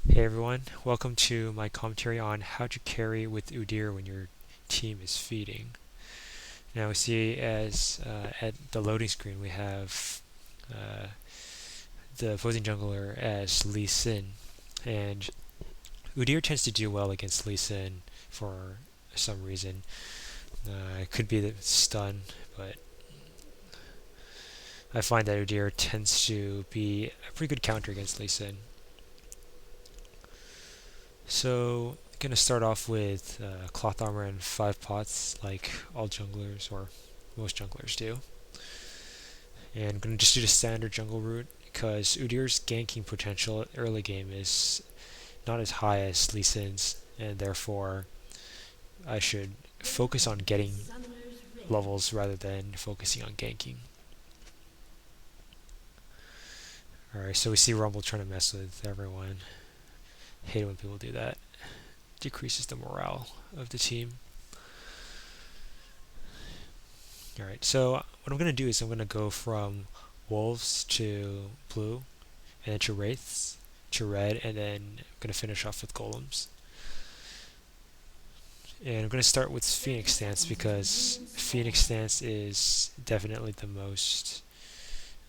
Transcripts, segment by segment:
Hey everyone, welcome to my commentary on how to carry with Udyr when your team is feeding. Now we see as at the loading screen we have uh, the opposing jungler as Lee Sin, and Udyr tends to do well against Lee Sin for some reason. It could be the stun, but I find that Udyr tends to be a pretty good counter against Lee Sin. So, gonna start off with cloth armor and 5 pots, like all junglers or most junglers do. And I'm gonna just do the standard jungle route because Udyr's ganking potential early game is not as high as Lee Sin's, and therefore I should focus on getting levels rather than focusing on ganking. Alright, so we see Rumble trying to mess with everyone. Hate it when people do that. Decreases the morale of the team. Alright, so what I'm going to do is I'm going to go from wolves to blue, and then to wraiths, to red, and then I'm going to finish off with golems. And I'm going to start with Phoenix Stance because Phoenix Stance is definitely the most,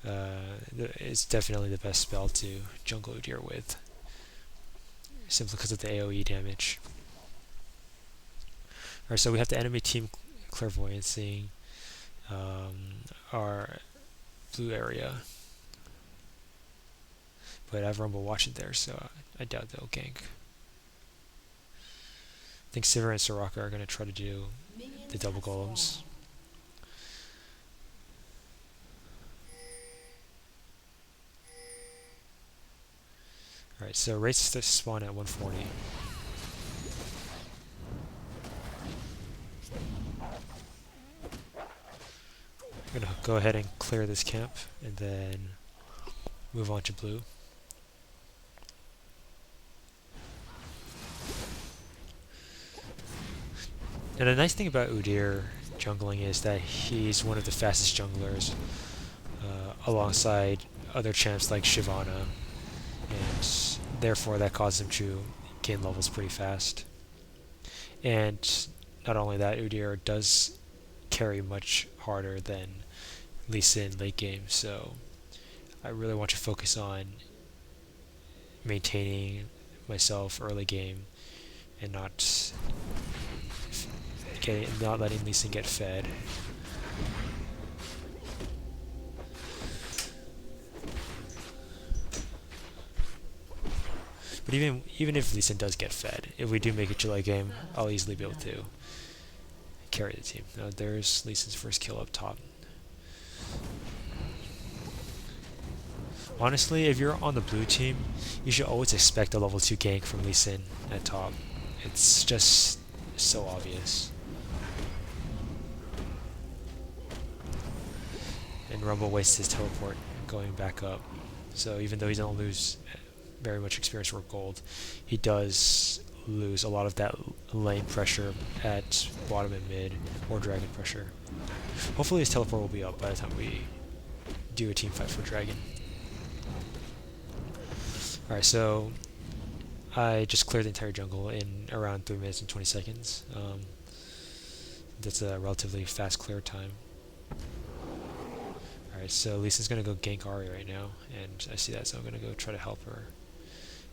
it's definitely the best spell to jungle Udyr with, simply because of the AoE damage. Alright, so we have the enemy team clairvoyancing our blue area, but I have Rumble watching there, so I doubt they'll gank. I think Sivir and Soraka are going to try to do the double golems. Alright, so rates to spawn at 140. I'm going to go ahead and clear this camp, and then move on to blue. And the nice thing about Udyr jungling is that he's one of the fastest junglers alongside other champs like Shyvana, and therefore that causes him to gain levels pretty fast. And not only that, Udyr does carry much harder than Lee Sin late game, so I really want to focus on maintaining myself early game and not letting Lee Sin get fed. But even if Lee Sin does get fed, if we do make it to late game, I'll easily be able to carry the team. Now there's Lee Sin's first kill up top. Honestly, if you're on the blue team, you should always expect a level 2 gank from Lee Sin at top. It's just so obvious. And Rumble wastes his teleport going back up. So even though he doesn't lose very much experience or gold, he does lose a lot of that lane pressure at bottom and mid, or dragon pressure. Hopefully his teleport will be up by the time we do a team fight for dragon. Alright, so I just cleared the entire jungle in around 3 minutes and 20 seconds. That's a relatively fast clear time. Alright, so Lisa's gonna go gank Ari right now, and I see that, so I'm gonna go try to help her.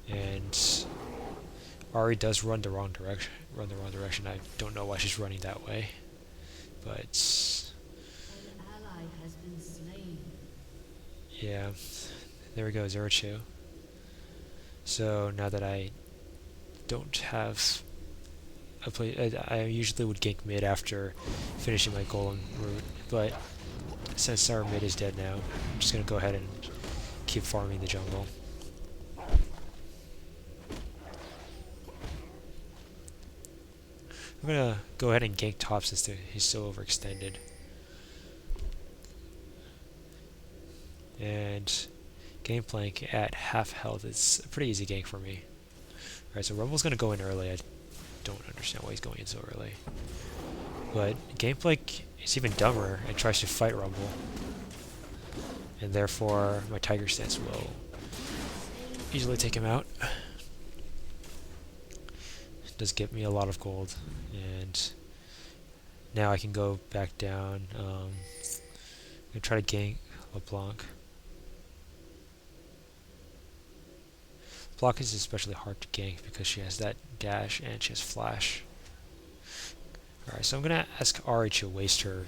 And Ari does run the wrong direction. I don't know why she's running that way, but yeah, there we go, 0-2. So now that I don't have a play, I usually would gank mid after finishing my golem route, but since our mid is dead now, I'm just gonna go ahead and keep farming the jungle. I'm gonna go ahead and gank top since he's so overextended. And Gangplank at half health is a pretty easy gank for me. Alright, so Rumble's gonna go in early. I don't understand why he's going in so early. But Gangplank is even dumber and tries to fight Rumble. And therefore my Tiger Stance will easily take him out. does get me a lot of gold, and now I can go back down. I'm gonna try to gank LeBlanc. LeBlanc is especially hard to gank because she has that dash and she has flash. Alright, so I'm gonna ask Ari to waste her.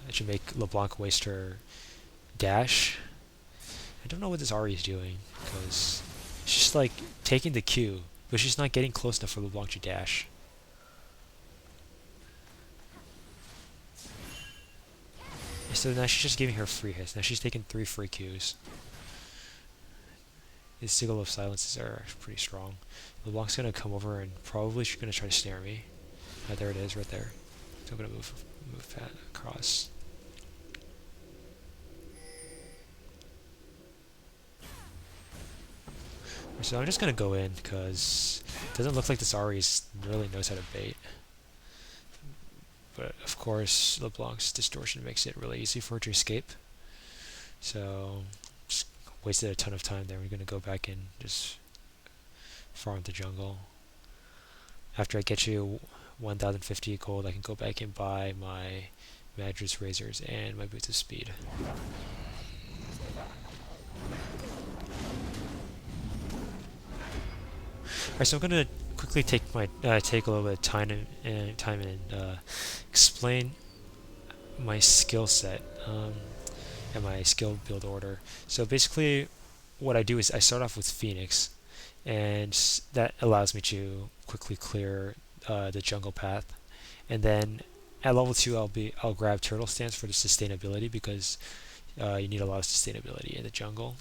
I should make LeBlanc waste her dash. I don't know what this Ari is doing because she's like taking the Q, but she's not getting close enough for LeBlanc to dash. So now she's just giving her free hits. Now she's taking 3 free Qs. These Signal of Silences are pretty strong. LeBlanc's gonna come over and probably she's gonna try to snare me. There it is, right there. So I'm gonna move that across. So I'm just gonna go in because it doesn't look like this Ari really knows how to bait. But of course, LeBlanc's distortion makes it really easy for her to escape. So just wasted a ton of time there. We're gonna go back and just farm the jungle. After I get you 1050 gold, I can go back and buy my Madras Razors and my Boots of Speed. Alright, so I'm gonna quickly take a little bit of time and explain my skill set and my skill build order. So basically, what I do is I start off with Phoenix, and that allows me to quickly clear the jungle path. And then at level 2, I'll grab Turtle Stance for the sustainability because you need a lot of sustainability in the jungle.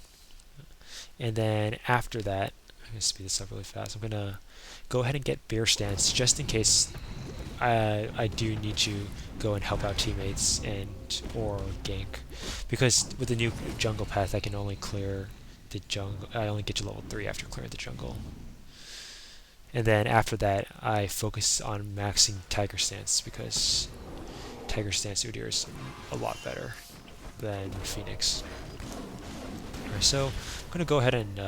And then after that, I'm gonna speed this up really fast. I'm gonna go ahead and get Bear Stance just in case I do need to go and help out teammates or gank, because with the new jungle path I can only clear the jungle. I only get to level 3 after clearing the jungle. And then after that I focus on maxing Tiger Stance because Tiger Stance Udyr is a lot better than Phoenix. Alright, so I'm gonna go ahead and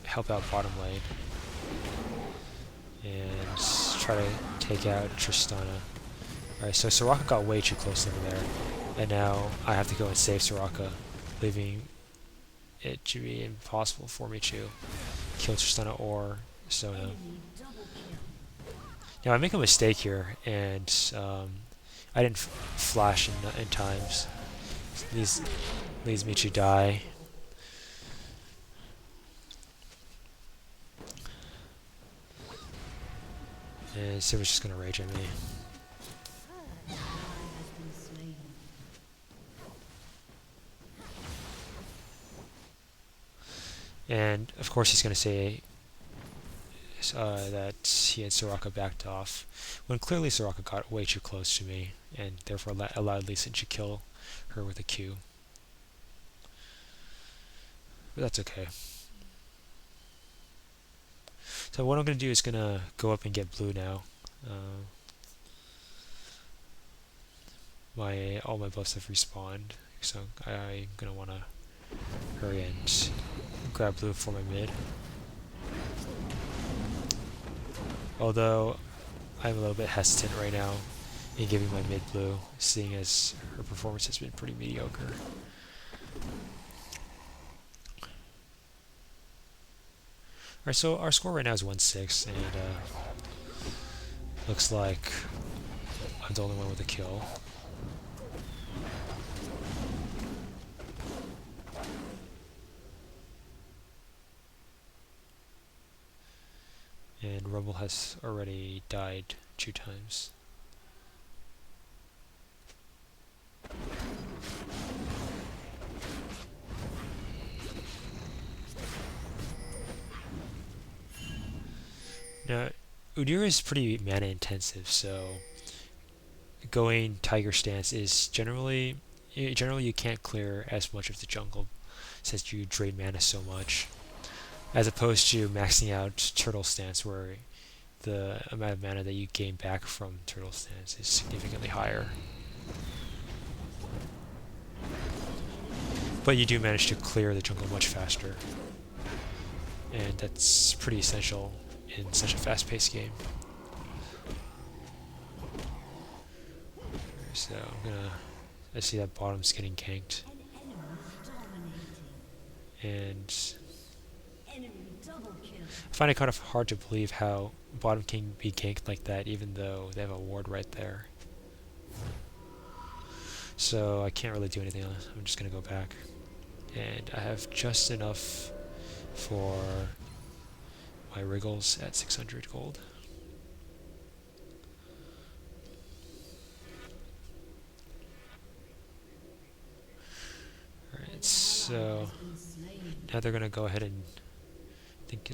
help out bottom lane and try to take out Tristana. Alright, so Soraka got way too close over there, and now I have to go and save Soraka, leaving it to be impossible for me to kill Tristana or Sona. Now I make a mistake here, and I didn't flash in times. This leads me to die. And Silver's just gonna rage at me. And of course he's gonna say that he and Soraka backed off, when clearly Soraka got way too close to me, and therefore allowed Lee Sin to kill her with a Q. But that's okay. So what I'm going to do is going to go up and get blue now. All my buffs have respawned, so I'm going to want to hurry and grab blue for my mid. Although I'm a little bit hesitant right now in giving my mid blue, seeing as her performance has been pretty mediocre. Alright, so our score right now is 1-6, and looks like I'm the only one with a kill. And Rumble has already died 2 times. Now, Udyr is pretty mana intensive, so going Tiger Stance is generally you can't clear as much of the jungle since you drain mana so much, as opposed to maxing out Turtle Stance, where the amount of mana that you gain back from Turtle Stance is significantly higher. But you do manage to clear the jungle much faster, and that's pretty essential in such a fast-paced game. So I see that bottom's getting ganked, and I find it kind of hard to believe how bottom can be ganked like that, even though they have a ward right there. So I can't really do anything else. I'm just gonna go back, and I have just enough for my wriggles at 600 gold. Alright, so now they're gonna go ahead and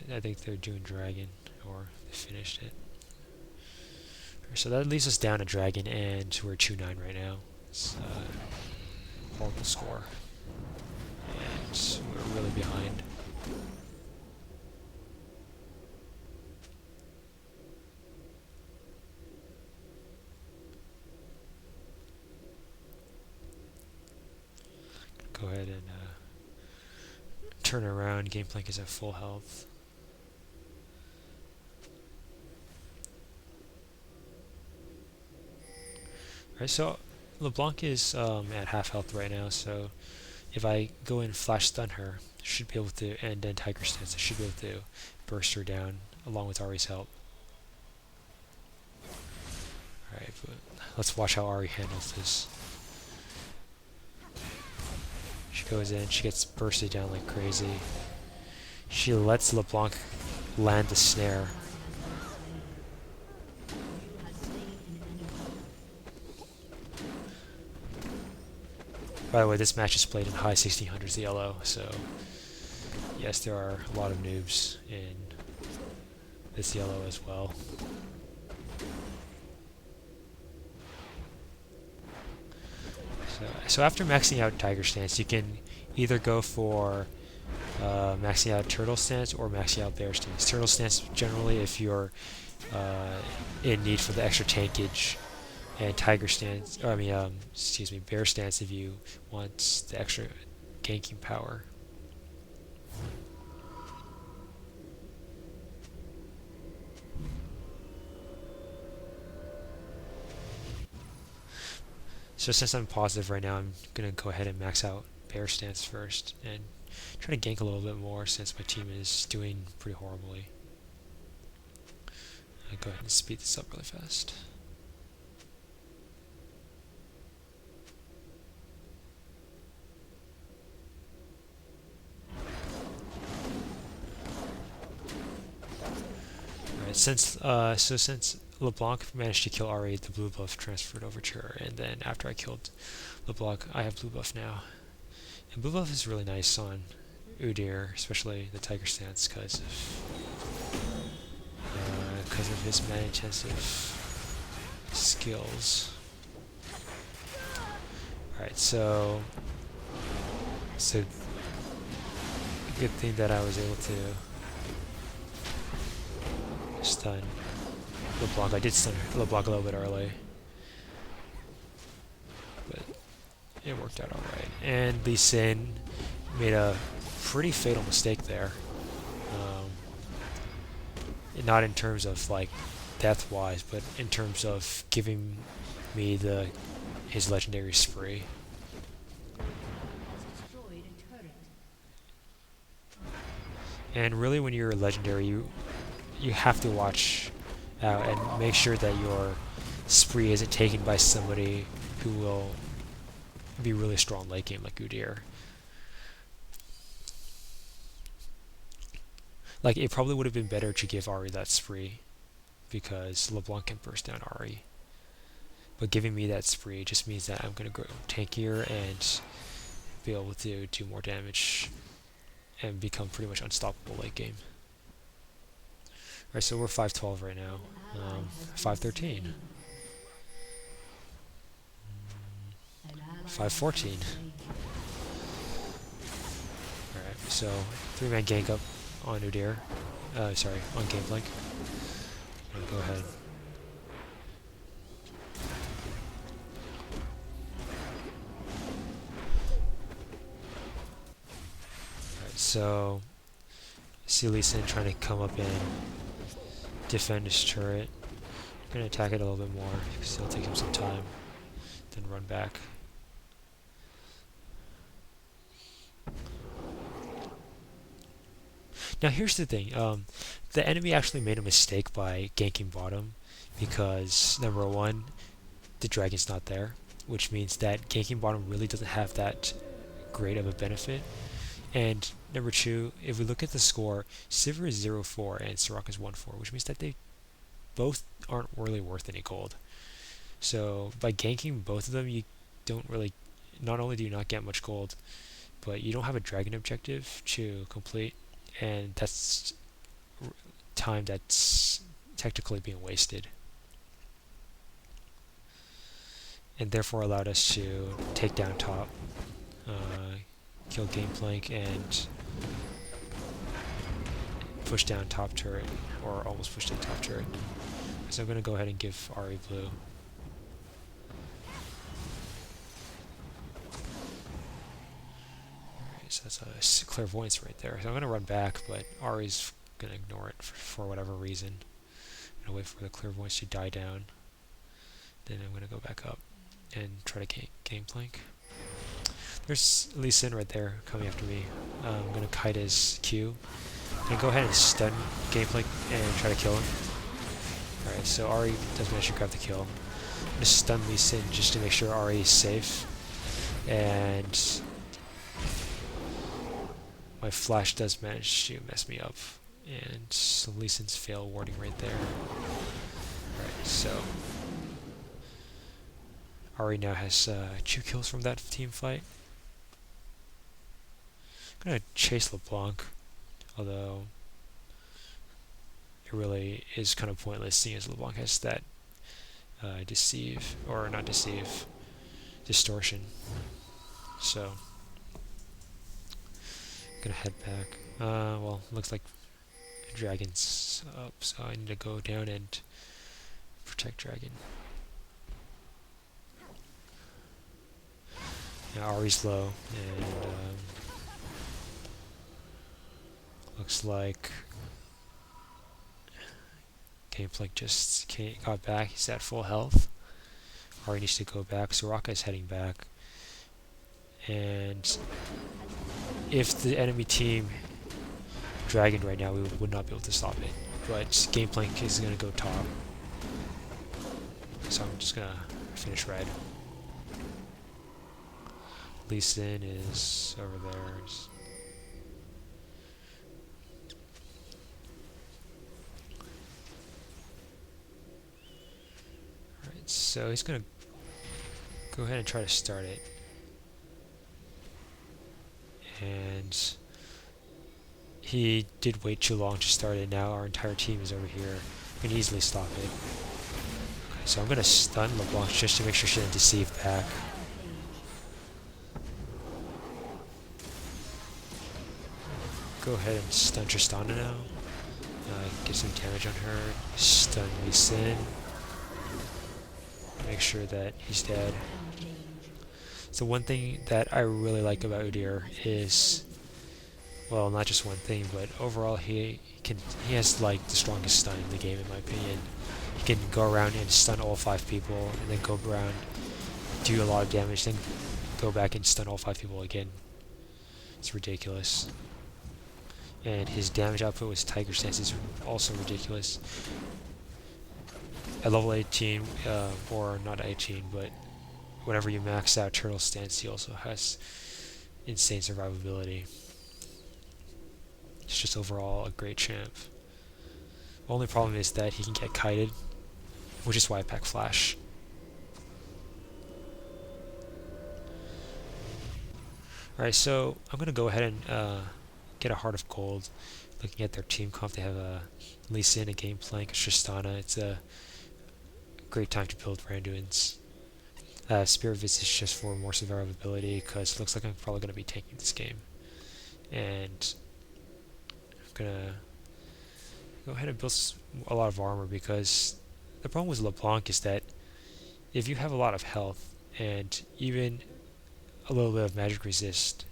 I think they're doing dragon, or they finished it. So that leaves us down a dragon, and we're 2-9 right now. It's a horrible score, and we're really behind. Go ahead and turn around. Gameplank is at full health. Alright, so LeBlanc is at half health right now, so if I go and flash stun her, should be able to, and then Tiger Stance, I should be able to burst her down along with Ari's help. Alright, but let's watch how Ari handles this. She goes in, she gets bursted down like crazy. She lets LeBlanc land the snare. By the way, this match is played in high 1600s yellow, so yes, there are a lot of noobs in this yellow as well. So after maxing out Tiger Stance, you can either go for maxing out Turtle Stance or maxing out Bear Stance. Turtle Stance generally if you're in need for the extra tankage, and Tiger Stance, or excuse me, Bear Stance if you want the extra ganking power. So since I'm positive right now, I'm gonna go ahead and max out Bear Stance first and try to gank a little bit more since my team is doing pretty horribly. I'll go ahead and speed this up really fast. Alright, since LeBlanc managed to kill Ari, the blue buff transferred over to her, and then after I killed LeBlanc, I have blue buff now. And blue buff is really nice on Udyr, especially the Tiger Stance, because of his mana-intensive skills. Alright, so good thing that I was able to stun LeBlanc. I did stun LeBlanc a little bit early, but it worked out alright. And Lee Sin made a pretty fatal mistake there. Not in terms of like death-wise, but in terms of giving me his legendary spree. And really, when you're a legendary, you have to watch out and make sure that your spree isn't taken by somebody who will be really strong late game, like Udyr. Like, it probably would have been better to give Ari that spree, because LeBlanc can burst down Ari. But giving me that spree just means that I'm going to go tankier and be able to do more damage and become pretty much unstoppable late game. Alright, so we're 5-12 right now. 5-13. 5-14. Alright, so 3-man gank up on Udyr. Sorry, on Gameplank. Go ahead. Alright, so see Lee Sin trying to come up in. defend his turret. I'm gonna attack it a little bit more because it'll take him some time. Then run back. Now here's the thing. The enemy actually made a mistake by ganking bottom because number one, the dragon's not there, which means that ganking bottom really doesn't have that great of a benefit. And number two, if we look at the score, Sivir is 0-4 and Soraka is 1-4, which means that they both aren't really worth any gold. So by ganking both of them, you don't really, not only do you not get much gold, but you don't have a dragon objective to complete, and that's time that's technically being wasted. And therefore allowed us to take down top, kill Gameplank, and push down top turret, or almost push down top turret. So I'm going to go ahead and give Ahri blue. Alright, so that's a clairvoyance right there. So I'm going to run back, but Ahri's going to ignore it for whatever reason. I'm going to wait for the clairvoyance to die down. Then I'm going to go back up and try to Gameplank. There's Lee Sin right there coming after me. I'm going to kite his Q. I'm going to go ahead and stun Gameplank and try to kill him. Alright, so Ahri does manage to grab the kill. I'm going to stun Lee Sin just to make sure Ahri is safe. And my flash does manage to mess me up. And so Lee Sin's fail warding right there. Alright, so Ahri now has 2 kills from that team fight. I'm going to chase LeBlanc, although it really is kind of pointless seeing as LeBlanc has that distortion. So I'm going to head back. Well, looks like dragon's up, so I need to go down and protect dragon. Now Ahri's low, and looks like Gameplank just got back. He's at full health. Ahri needs to go back. Soraka is heading back. And if the enemy team dragon right now, we would not be able to stop it. But Gameplank is going to go top. So I'm just going to finish red. Lee Sin is over there. Alright, so he's going to go ahead and try to start it. And he did wait too long to start it. Now our entire team is over here. We can easily stop it. Okay, so I'm going to stun LeBlanc just to make sure she doesn't deceive back. Go ahead and stun Tristana now. Get some damage on her. Stun Lee Sin. Make sure that he's dead. So one thing that I really like about Udyr is, well, not just one thing, but overall he has like the strongest stun in the game in my opinion. He can go around and stun all 5 people, and then go around, do a lot of damage, then go back and stun all 5 people again. It's ridiculous. And his damage output with Tiger Stance is also ridiculous. At level 18, or not 18, but whenever you max out Turtle Stance, he also has insane survivability. It's just overall a great champ. Only problem is that he can get kited, which is why I pack Flash. Alright, so I'm going to go ahead and get a Heart of Gold. Looking at their team comp, they have a Lee Sin, a Gameplank, a Tristana. It's a great time to build Randuin's. Spirit Visage just for more survivability, because it looks like I'm probably going to be taking this game. And I'm going to go ahead and build a lot of armor, because the problem with LeBlanc is that if you have a lot of health and even a little bit of magic resist,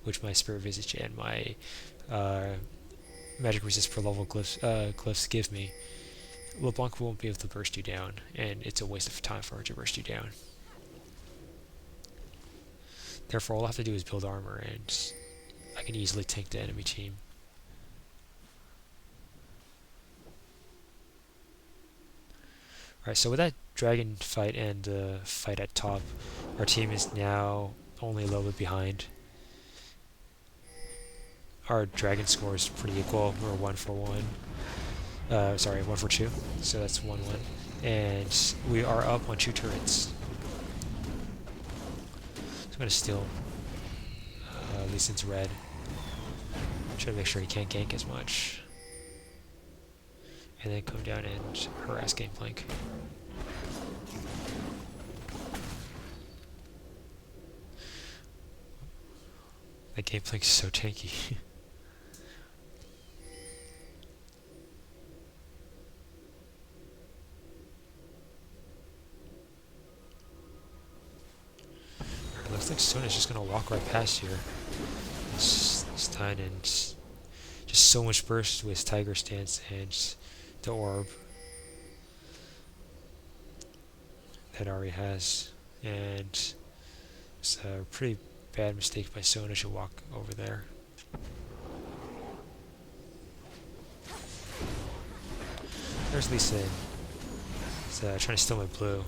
which my Spirit Visage and my magic resist per level glyphs give me, LeBlanc won't be able to burst you down, and it's a waste of time for her to burst you down. Therefore, all I have to do is build armor, and I can easily tank the enemy team. Alright, so with that dragon fight and the fight at top, our team is now only a little bit behind. Our dragon score is pretty equal. We're 1 for 1. Sorry, 1 for 2. So that's 1-1. And we are up on 2 turrets. So I'm going to steal Lee Sin's red. Try to make sure he can't gank as much. And then come down and harass Gangplank. That Gangplank is so tanky. Looks like Sona's just gonna walk right past here this time, and just so much burst with Tiger Stance and the orb that Ari has, and it's a pretty bad mistake by Sona to walk over there. There's Lee Sin. He's trying to steal my blue,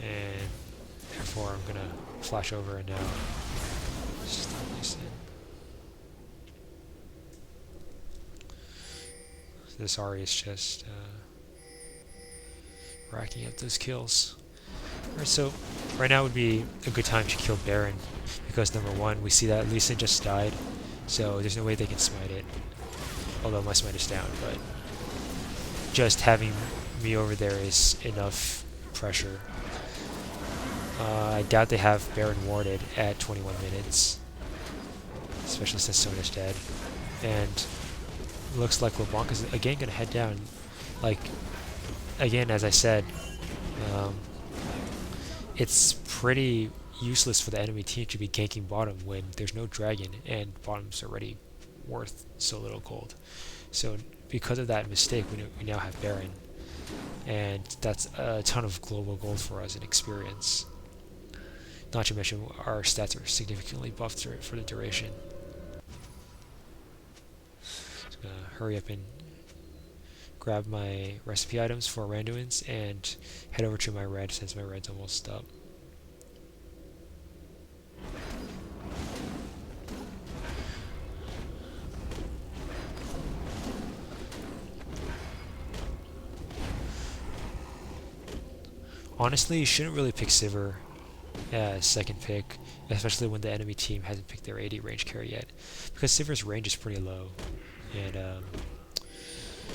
and therefore I'm gonna flash over and now stun Lee Sin. So this Ari is just racking up those kills. Alright, so right now would be a good time to kill Baron, because number one, we see that Lee Sin just died, so there's no way they can smite it. Although my smite is down, but just having me over there is enough pressure. I doubt they have Baron warded at 21 minutes, especially since Sona's dead. And looks like LeBlanc is again going to head down. Like, again, as I said, it's pretty useless for the enemy team to be ganking bottom when there's no dragon and bottom's already worth so little gold. So because of that mistake, we now have Baron, and that's a ton of global gold for us in experience. Not to mention our stats are significantly buffed for the duration. Just gonna hurry up and grab my recipe items for Randuin's and head over to my red since my red's almost up. Honestly, you shouldn't really pick Sivir as second pick, especially when the enemy team hasn't picked their AD range carry yet, because Sivir's range is pretty low, and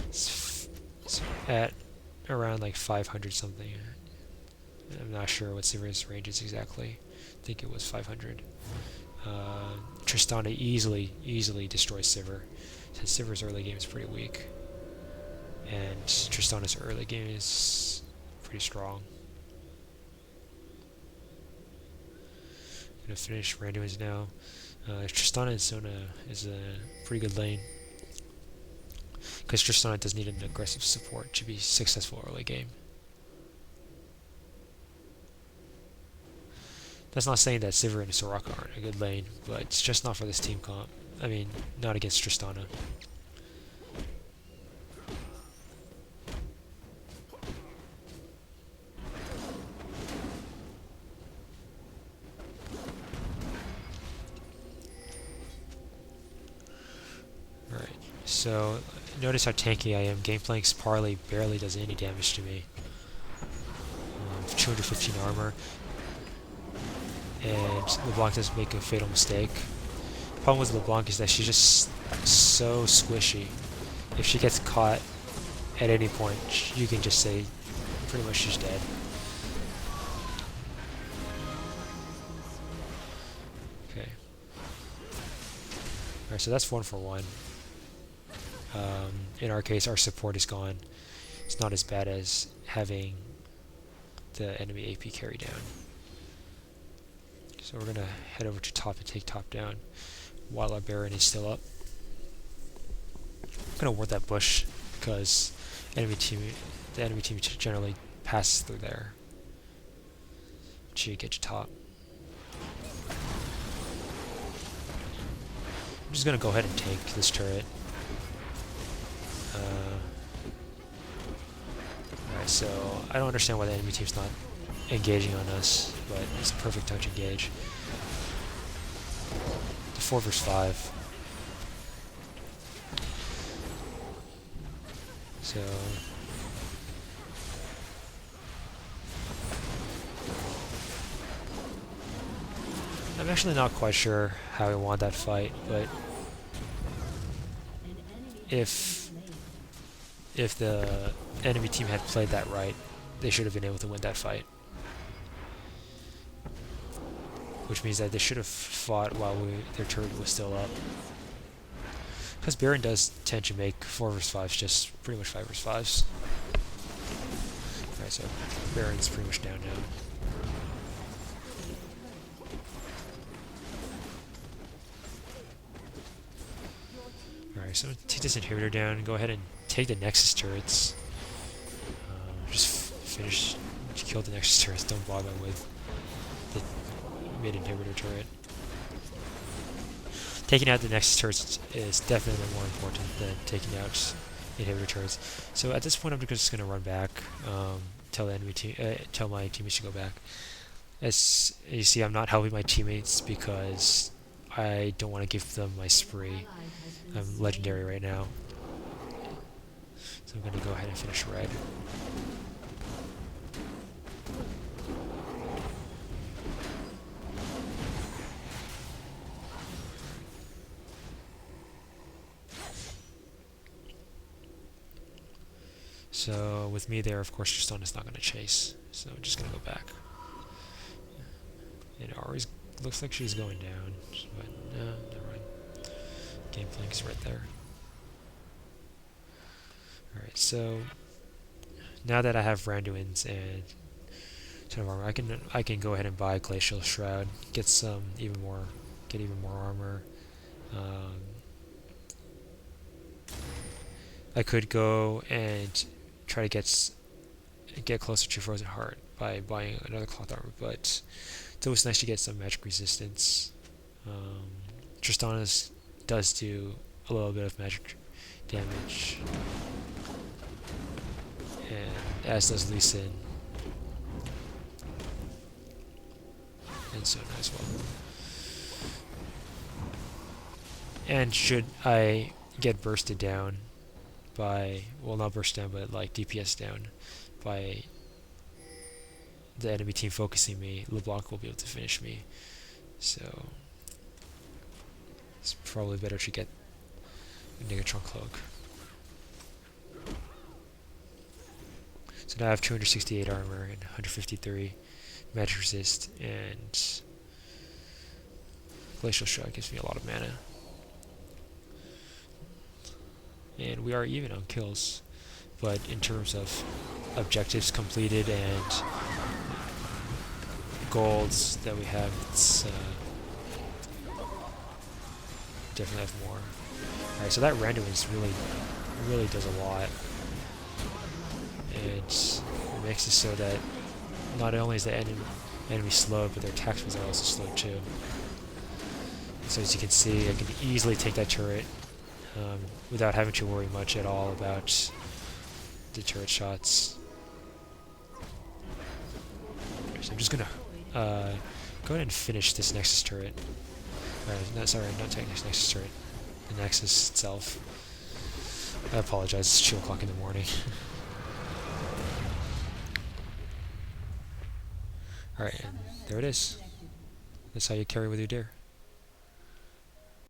it's at around like 500 something. I'm not sure what Sivir's range is exactly. I think it was 500. Tristana easily destroys Sivir, since Sivir's early game is pretty weak, and Tristana's early game is pretty strong. Gonna finish Randuin's now. Tristana and Sona is a pretty good lane, because Tristana does need an aggressive support to be successful early game. That's not saying that Sivir and Soraka aren't a good lane, but it's just not for this team comp. I mean, not against Tristana. So, notice how tanky I am. Gameplank's Parley barely does any damage to me. 215 armor. And LeBlanc does make a fatal mistake. The problem with LeBlanc is that she's just so squishy. If she gets caught at any point, you can just say pretty much she's dead. Okay. Alright, so that's 1 for 1. In our case, our support is gone. It's not as bad as having the enemy AP carry down. So we're gonna head over to top and take top down while our Baron is still up. I'm gonna ward that bush because enemy team, the enemy team generally passes through there to get you top. I'm just gonna go ahead and take this turret. Alright, so I don't understand why the enemy team's not engaging on us, but it's a perfect time to engage. The 4 versus 5. So I'm actually not quite sure how I won that fight, but if the enemy team had played that right, they should have been able to win that fight. Which means that they should have fought while their turret was still up. Because Baron does tend to make 4 versus 5s just pretty much 5 versus 5s. Alright, so Baron's pretty much down now. Alright, so take this inhibitor down and go ahead and take the Nexus turrets. Just finish, kill the Nexus turrets, don't bother with the mid-inhibitor turret. Taking out the Nexus turrets is definitely more important than taking out inhibitor turrets. So at this point, I'm just going to run back, tell the enemy team, tell my teammates to go back. As you see, I'm not helping my teammates because I don't want to give them my spree. I'm legendary right now, so I'm going to go ahead and finish red. So with me there, of course, Tristan is not going to chase, so I'm just going to go back. It always looks like she's going down, but no, never mind. Game Link is right there. Alright, so now that I have Randuin's and ton of armor, I can go ahead and buy Glacial Shroud, get even more armor. I could go and try to get closer to Frozen Heart by buying another cloth armor, but it's always nice to get some magic resistance. Tristana does do a little bit of magic damage, and as does Lee Sin, and Sona as well. And should I get bursted down by, well, not burst down, but like DPS down by the enemy team focusing me, LeBlanc will be able to finish me. So it's probably better to get a Negatron Cloak. So now I have 268 armor and 153 magic resist, and Glacial Shroud gives me a lot of mana. And we are even on kills, but in terms of objectives completed and golds that we have, it's definitely have more. Alright, so that Randuin's really does a lot, and it makes it so that not only is the enemy slow, but their attack speeds are also slow too. So as you can see, I can easily take that turret without having to worry much at all about the turret shots. So I'm just gonna go ahead and finish this Nexus turret. Not taking this Nexus turret. The Nexus itself. I apologize, it's 2 o'clock in the morning. Alright, and there it is. That's how you carry with Udyr.